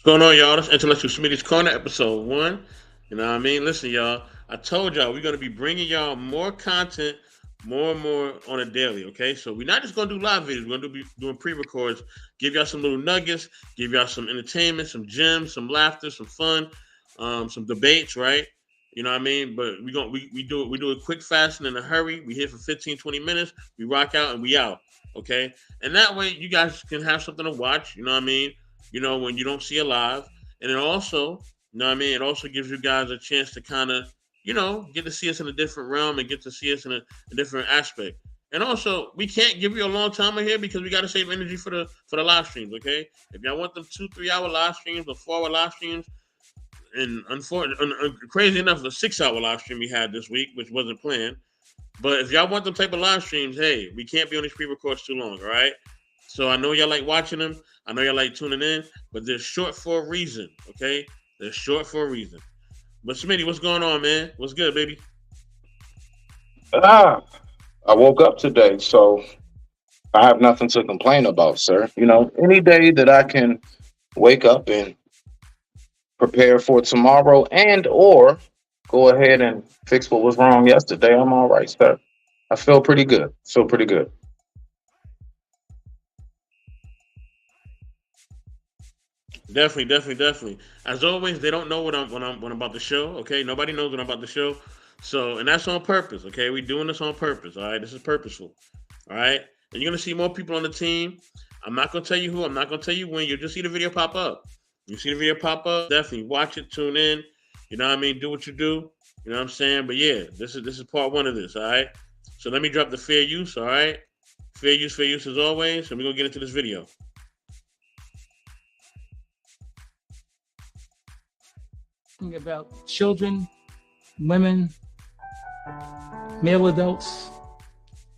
What's going on, y'all? That's Intellectual Smitty's Corner, episode one. You know what I mean? Listen, y'all. I told y'all we're gonna be bringing y'all more content, more and more on a daily. Okay, so we're not just gonna do live videos. We're gonna be doing pre-records, give y'all some little nuggets, give y'all some entertainment, some gems, some laughter, some fun, some debates. Right? You know what I mean? But we do it quick, fast, and in a hurry. We here for 15, 20 minutes. We rock out and we out. Okay, and that way you guys can have something to watch. You know what I mean? When you don't see it live. And it also, it also gives you guys a chance to kind of, get to see us in a different realm and get to see us in a different aspect. And also, we can't give you a long timer here because we got to save energy for the live streams. Okay, if y'all want them 2 3 hour live streams or 4 hour live streams, and unfortunately, crazy enough, the 6 hour live stream we had this week, which wasn't planned. But if y'all want them type of live streams, hey, we can't be on these pre-records too long, all right? So I know y'all like watching them. I know y'all like tuning in, but they're short for a reason, okay? They're short for a reason. But Smitty, what's going on, man? What's good, baby? Ah, I woke up today, so I have nothing to complain about, sir. Any day that I can wake up and prepare for tomorrow and or go ahead and fix what was wrong yesterday, I'm all right, sir. I feel pretty good. Feel pretty good. Definitely, definitely, definitely. As always, they don't know what I'm about the show. Okay, nobody knows what I'm about the show. So, and that's on purpose. Okay, we doing this on purpose. All right, this is purposeful. All right, and you're gonna see more people on the team. I'm not gonna tell you who. I'm not gonna tell you when. You'll just see the video pop up. You see the video pop up. Definitely watch it. Tune in. You know what I mean? Do what you do. You know what I'm saying? But yeah, this is part one of this. All right. So let me drop the fair use. All right. Fair use as always. And we're gonna get into this video. About children, women, male adults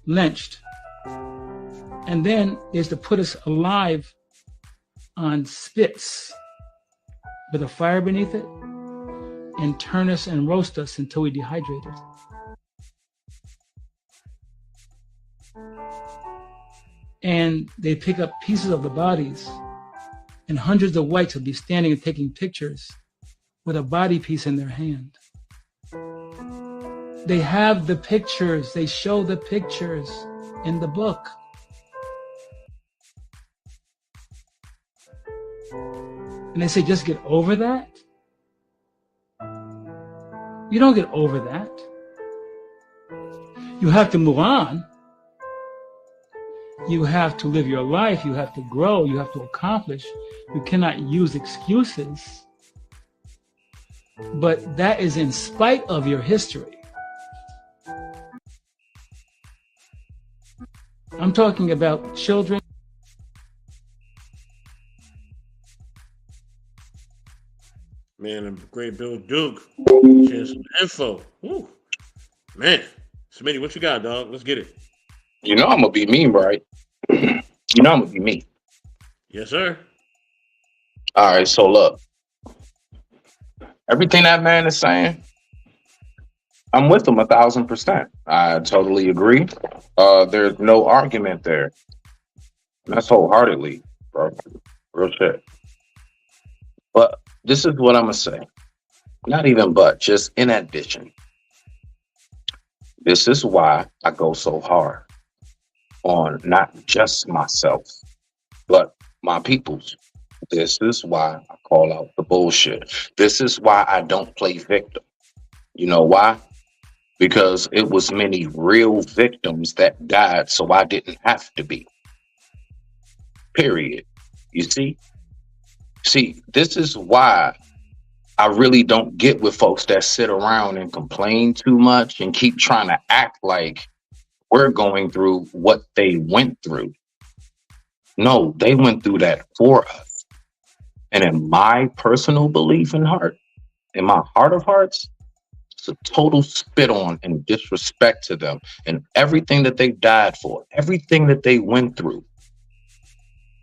lynched. And then is to put us alive on spits with a fire beneath it and turn us and roast us until we dehydrated. And they pick up pieces of the bodies, and hundreds of whites will be standing and taking pictures with a body piece in their hand. They have the pictures, they show the pictures in the book. And they say, just get over that? You don't get over that. You have to move on. You have to live your life. You have to grow. You have to accomplish. You cannot use excuses. But that is in spite of your history. I'm talking about children. Man, the great Bill Duke. Sharing some info. Woo. Man. Smitty, what you got, dog? Let's get it. I'm gonna be me, right? I'm gonna be me. Yes, sir. All right, so look, everything that man is saying, I'm with him 1,000%. I totally agree. There's no argument there. That's wholeheartedly, bro. Real shit. But this is what I'm gonna say. Not even but, just in addition. This is why I go so hard on not just myself, but my peoples. This is why I call out the bullshit. This is why I don't play victim. You know why? Because it was many real victims that died, so I didn't have to be. Period. You see? See, this is why I really don't get with folks that sit around and complain too much and keep trying to act like we're going through what they went through. No, they went through that for us. And in my personal belief and heart, in my heart of hearts, it's a total spit on and disrespect to them and everything that they died for, everything that they went through.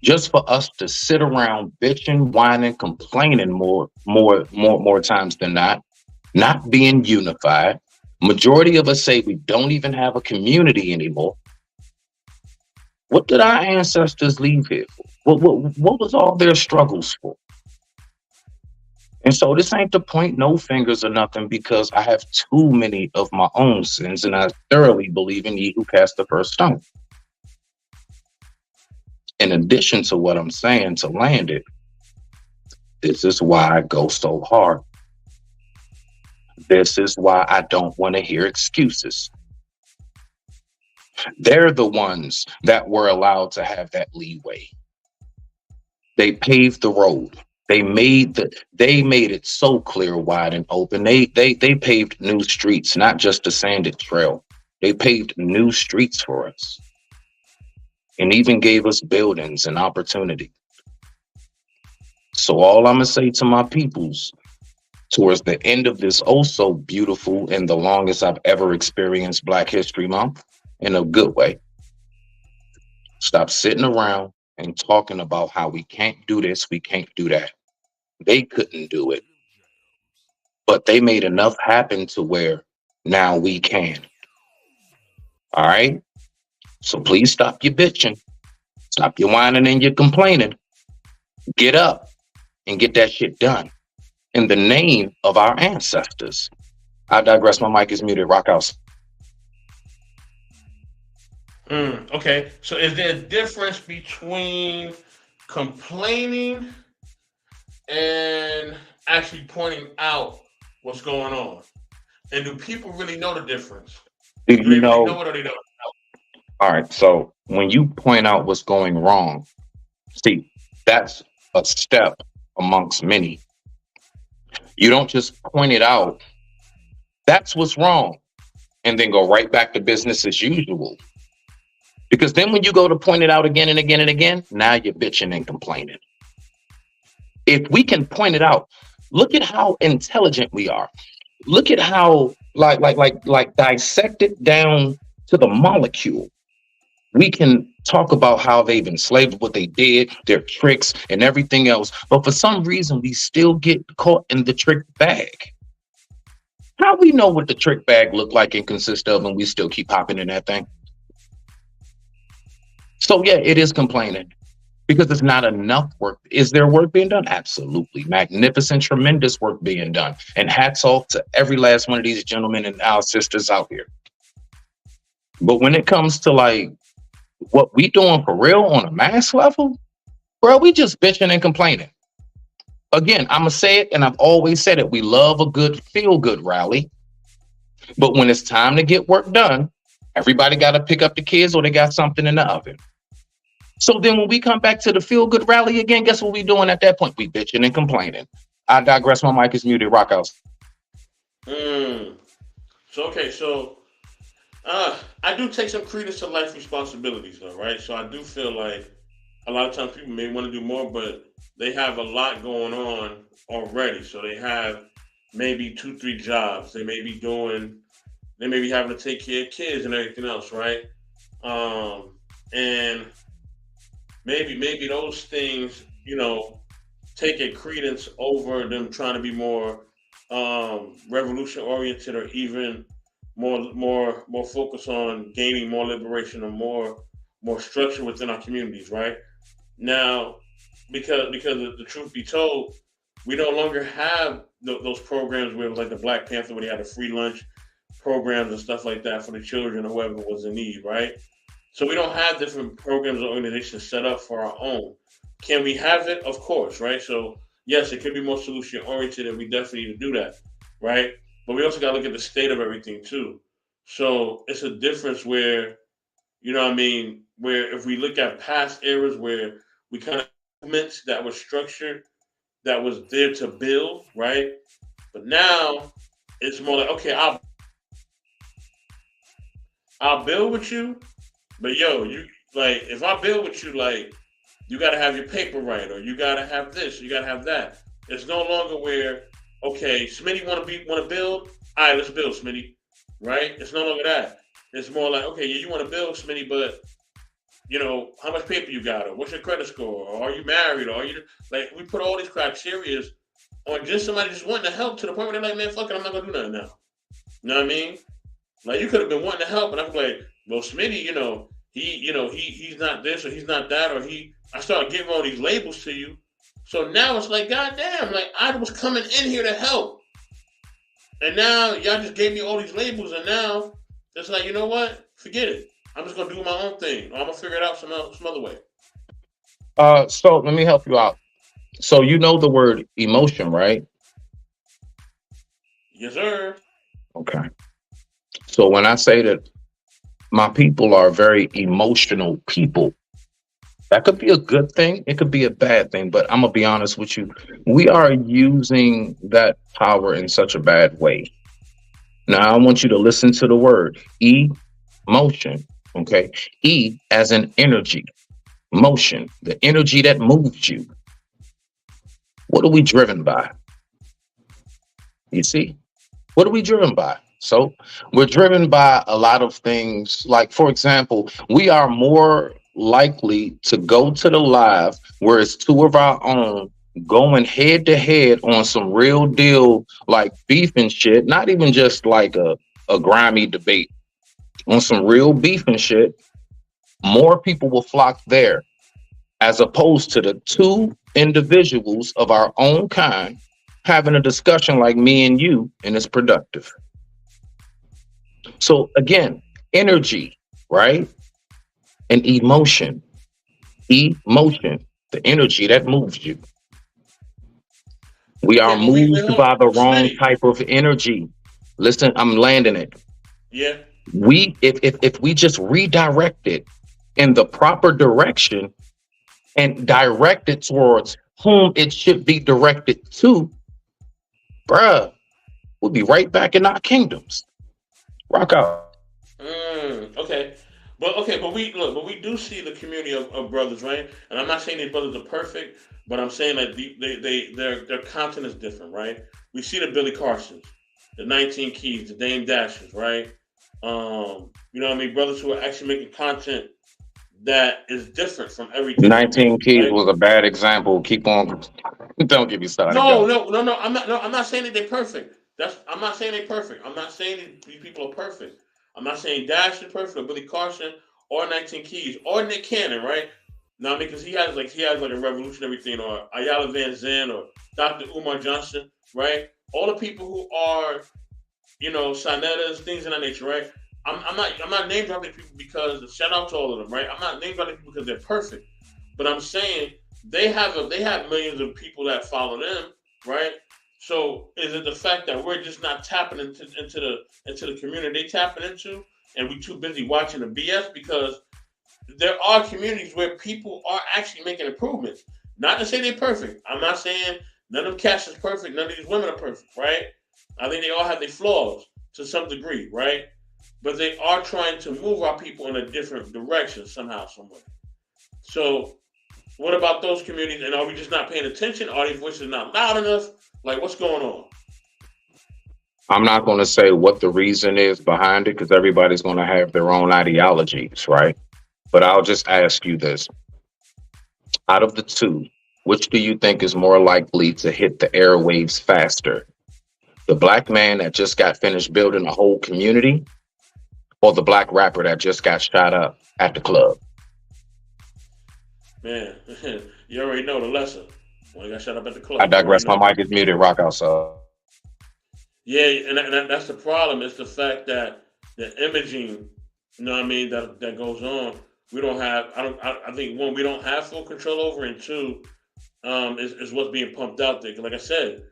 Just for us to sit around bitching, whining, complaining more times than not being unified. Majority of us say we don't even have a community anymore. What did our ancestors leave here for? What was all their struggles for? And so this ain't to point no fingers or nothing because I have too many of my own sins, and I thoroughly believe in ye who cast the first stone. In addition to what I'm saying to land it, this is why I go so hard. This is why I don't want to hear excuses. They're the ones that were allowed to have that leeway. They paved the road. They made it so clear, wide, and open. They paved new streets, not just a sanded trail. They paved new streets for us and even gave us buildings and opportunity. So all I'm gonna say to my peoples towards the end of this oh so beautiful and the longest I've ever experienced Black History Month in a good way, stop sitting around and talking about how we can't do this, we can't do that. They couldn't do it, but they made enough happen to where now we can. All right. So please stop your bitching, stop your whining and your complaining. Get up and get that shit done in the name of our ancestors. I digress. My mic is muted. Rock out. Okay, so is there a difference between complaining and actually pointing out what's going on? And do people really know the difference? Do Do you they really know know? it or they don't? All right. So when you point out what's going wrong, see, that's a step amongst many. You don't just point it out, that's what's wrong, and then go right back to business as usual. Because then when you go to point it out again and again and again, now you're bitching and complaining. If we can point it out, look at how intelligent we are. Look at how like dissected down to the molecule. We can talk about how they've enslaved, what they did, their tricks and everything else. But for some reason, we still get caught in the trick bag. How we know what the trick bag look like and consist of, and we still keep hopping in that thing? So yeah, it is complaining because it's not enough work. Is there work being done? Absolutely. Magnificent, tremendous work being done. And hats off to every last one of these gentlemen and our sisters out here. But when it comes to like what we doing for real on a mass level, bro, we just bitching and complaining. Again, I'm going to say it, and I've always said it. We love a good feel-good rally. But when it's time to get work done, everybody got to pick up the kids or they got something in the oven. So then when we come back to the feel-good rally again, guess what we doing at that point? We bitching and complaining. I digress. My mic is muted. Rock out. So I do take some credence to life responsibilities, though, right? So I do feel like a lot of times people may want to do more, but they have a lot going on already. So they have maybe 2, 3 jobs. They may be having to take care of kids and everything else, right? And maybe those things, take a credence over them trying to be more revolution oriented or even more focus on gaining more liberation or more structure within our communities, right? Now, because the truth be told, we no longer have those programs where it was like the Black Panther, where they had a free lunch programs and stuff like that for the children or whoever was in need, right? So we don't have different programs or organizations set up for our own. Can we have it? Of course, right? So yes, it could be more solution oriented, and we definitely need to do that, right? But we also got to look at the state of everything too. So it's a difference where, where if we look at past eras where we kind of movements that were structured, that was there to build, right? But now it's more like, okay, I'll build with you, but you like if I build with you, like you gotta have your paper right, or you gotta have this, you gotta have that. It's no longer where, okay, Smitty wanna build, all right, let's build, Smitty. Right? It's no longer that. It's more like, okay, yeah, you want to build, Smitty, but how much paper you got, or what's your credit score, or are you married, or are you like we put all these criteria on just somebody just wanting to help to the point where they're like, man, fuck it, I'm not gonna do nothing now. You know what I mean? Like you could have been wanting to help, and I'm like, well, Smitty, he's not this or he's not that, or I started giving all these labels to you, So now it's like, goddamn, like I was coming in here to help, and now y'all just gave me all these labels, and now it's like, you know what? Forget it. I'm just gonna do my own thing. Or I'm gonna figure it out some other way. So let me help you out. So you know the word emotion, right? Yes, sir. Okay. So when I say that my people are very emotional people, that could be a good thing. It could be a bad thing, but I'm gonna be honest with you. We are using that power in such a bad way. Now I want you to listen to the word emotion. Okay. E as in energy, motion, the energy that moves you. What are we driven by? You see? What are we driven by? So we're driven by a lot of things. Like, for example, we are more likely to go to the live where it's two of our own going head to head on some real deal, like beef and shit, not even just like a grimy debate, on some real beef and shit. More people will flock there as opposed to the two individuals of our own kind having a discussion like me and you, and it's productive. So again, energy, right? And emotion. Emotion, the energy that moves you. We are Okay, but we wait, moved hold on. by the wrong Smitty. type of energy. Listen, I'm landing it. Yeah. We if we just redirect it in the proper direction and direct it towards whom it should be directed to, bruh, we'll be right back in our kingdoms. Rock out. Okay. But we do see the community of brothers, right? And I'm not saying these brothers are perfect, but I'm saying that their content is different, right? We see the Billy Carsons, the 19 Keys, the Dame Dashers, right? You know what I mean? Brothers who are actually making content that is different from everything else, 19 Keys right? was a bad example. Keep on. Don't get me started. No, Go. no, no, no. I'm not. No, I'm not saying that they're perfect. I'm not saying they're perfect. I'm not saying that these people are perfect. I'm not saying Dash is perfect or Billy Carson or 19 Keys or Nick Cannon, right? No, because he has like a revolutionary thing, or Ayala Van Zandt or Dr. Umar Johnson, right? All the people who are, Sinettas, things of that nature, right? I'm not name dropping people because shout out to all of them, right? I'm not name dropping people because they're perfect, but I'm saying they have millions of people that follow them, right? So is it the fact that we're just not tapping into the community they tapping into, and we too busy watching the BS? Because there are communities where people are actually making improvements. Not to say they're perfect. I'm not saying none of them cats is perfect. None of these women are perfect, right? I think they all have their flaws to some degree, right? But they are trying to move our people in a different direction somehow, somewhere. So what about those communities? And are we just not paying attention? Are these voices not loud enough? Like, what's going on? I'm not going to say what the reason is behind it because everybody's going to have their own ideologies, right? But I'll just ask you this. Out of the two, which do you think is more likely to hit the airwaves faster? The black man that just got finished building a whole community or the black rapper that just got shot up at the club? Man, you already know the lesson. When he got shut up at the I club, you already digress. My know. mic is muted. Rock outside. Yeah, and that's the problem. It's the fact that the imaging, you know what I mean, that goes on. We don't have. I think one, we don't have full control over, and two, is what's being pumped out there. 'Cause like I said,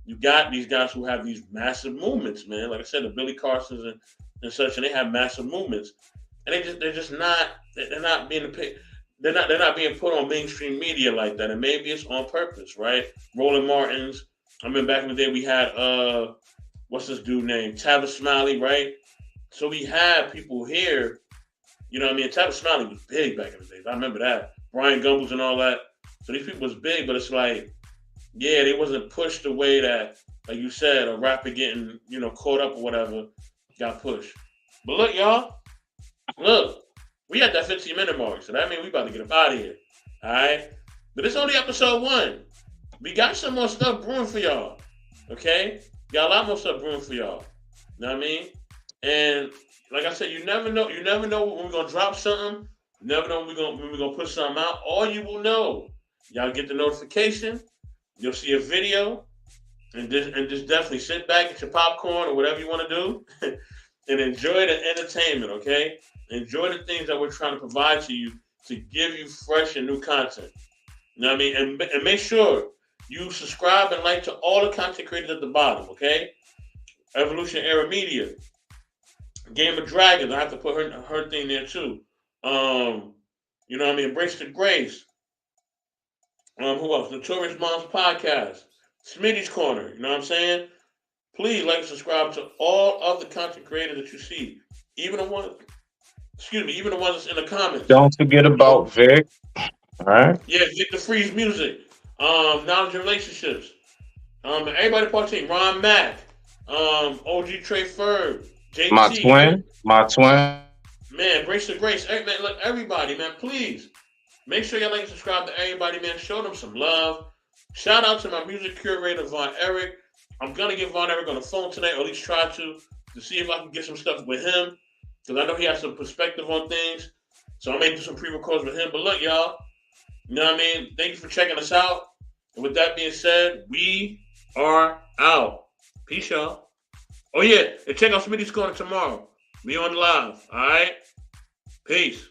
you got these guys who have these massive movements, man. Like I said, the Billy Carsons and such, and they have massive movements, and they're just not they're not being they're not being put on mainstream media like that, and maybe it's on purpose, right? Roland Martins. I mean, back in the day, we had what's this dude named Tavis Smiley, right? So we had people here, you know what I mean? Tavis Smiley was big back in the days. I remember that. Brian Gumbles and all that. So these people was big, but it's like, yeah, they wasn't pushed the way that, like you said, a rapper getting, caught up or whatever got pushed. But look, y'all, look, we at that 15-minute mark, so that means we about to get up out of here. All right? But it's only episode 1. We got some more stuff brewing for y'all. Okay? Got a lot more stuff brewing for y'all. You know what I mean? And like I said, you never know. You never know when we're gonna drop something. You never know when we're gonna put something out. All you will know Y'all get the notification. You'll see a video, and just definitely sit back, get your popcorn or whatever you want to do, and enjoy the entertainment. Okay, enjoy the things that we're trying to provide to you to give you fresh and new content. You know what I mean? And make sure you subscribe and like to all the content creators at the bottom. Okay, Evolution Era Media, Game of Dragons. I have to put her thing there too. You know what I mean? Embrace the Grace. Who else? Notorious Moms Podcast. Smitty's Corner. You know what I'm saying? Please like and subscribe to all of the content creators that you see. Even the ones that's in the comments. Don't forget about Vic. All right. Yeah, Victor Freeze Music. Knowledge and Relationships. Everybody part team. Ron Mack. OG Trey Ferg. JT. My twin. Man, Embrace the Grace. Hey, man, look, everybody, man, please. Make sure y'all like and subscribe to everybody, man. Show them some love. Shout out to my music curator, Von Eric. I'm going to get Von Eric on the phone tonight, or at least try to see if I can get some stuff with him, because I know he has some perspective on things. So I may do some pre-records with him. But look, y'all, you know what I mean? Thank you for checking us out. And with that being said, we are out. Peace, y'all. Oh, yeah, and check out Smitty's Corner tomorrow. We on live, all right? Peace.